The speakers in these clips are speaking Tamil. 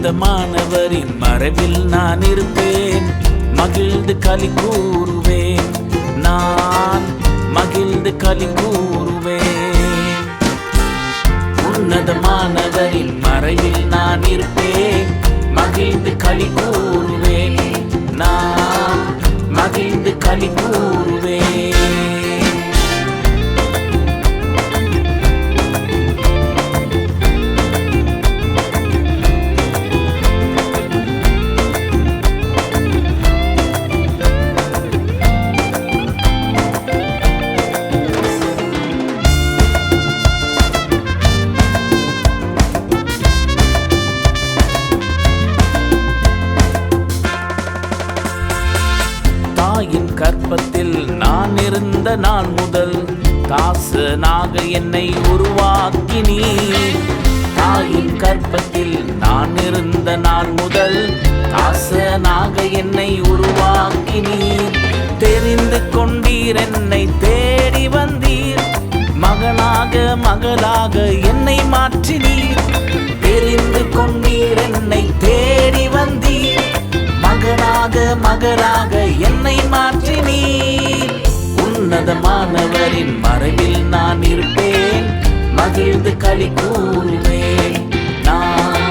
உன்னதமானவரின் மறைவில் நான் இருப்பேன், மகிழ்ந்து களி கூறுவேன், நான் மகிழ்ந்து களி கூறுவேன். உன்னதமானவரின் மறைவில் நான் இருப்பேன், மகிழ்ந்து களி கூறுவேன், நான் மகிழ்ந்து களி கூறுவேன். தாயின் கற்பத்தில் நான் இருந்த நாள் முதல் தாசனாக என்னை உருவாக்கினீர். தாயின் கற்பத்தில் நான் இருந்த நாள் முதல் தாசனாக என்னை உருவாக்கினீர். தெரிந்து கொண்டீர், என்னை தேடி வந்தீர், மகனாக மகளாக என்னை மாற்றினீர். தெரிந்து கொண்டீர், என்னை தேடி வந்தீர், மகனாக மகளாக என்னை மாற்றினீர். உன்னதமானவரின் மறைவில் நான் இருப்பேன், மகிழ்ந்து களி கூறுவேன், நான்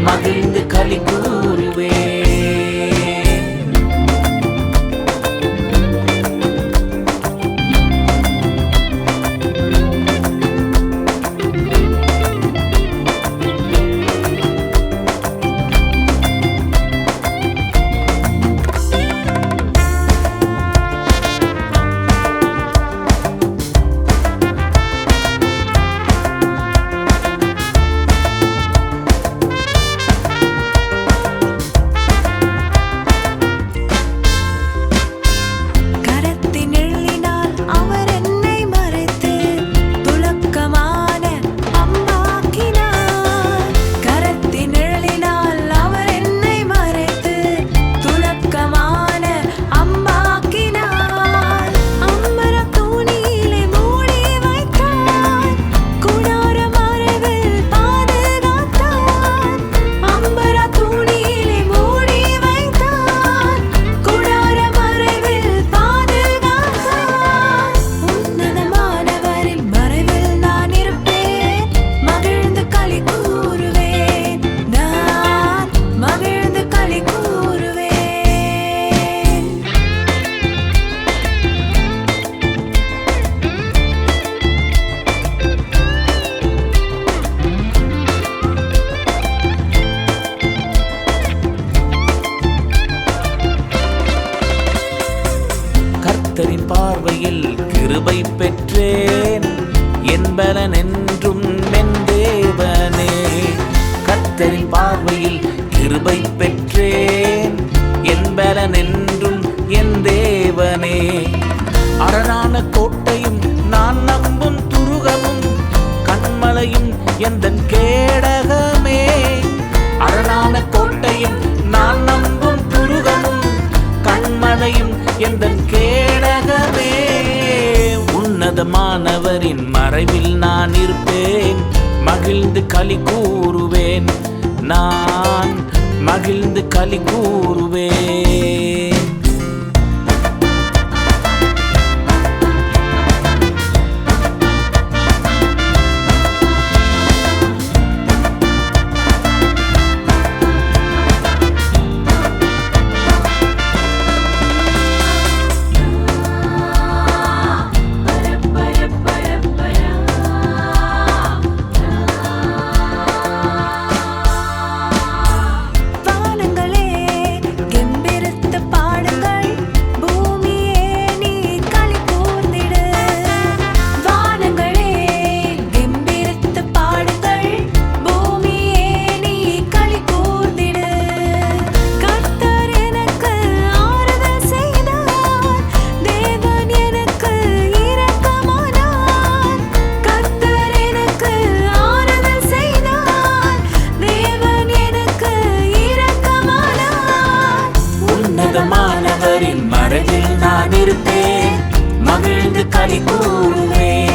மகிழ்ந்து களி கூறுவேன். கர்த்தரின் பார்வையில் கிருபை பெற்றேன், என் பலன் என்றும் என் தேவனே. கர்த்தரின் பார்வையில் கிருபை பெற்றேன், என் பலன் என்றும் என் தேவனே. அரணான கோட்டையும் நான் நம்பும் துருகமும் கண்மலையும் எந்தன் கேடகமே. அரணான கோட்டையும் நான் நம்பும் துருகமும் கண்மலையும் எந்தன் கேடகமே. உன்னதமானவரின் மறைவில் நான் இருப்பேன், மகிழ்ந்து களி கூறுவேன், நான் மகிழ்ந்து களி கூறுவேன். உன்னதமானவரின் மறைவில் நான் இருப்பேன், மகிழ்ந்து களி கூறுவேன்.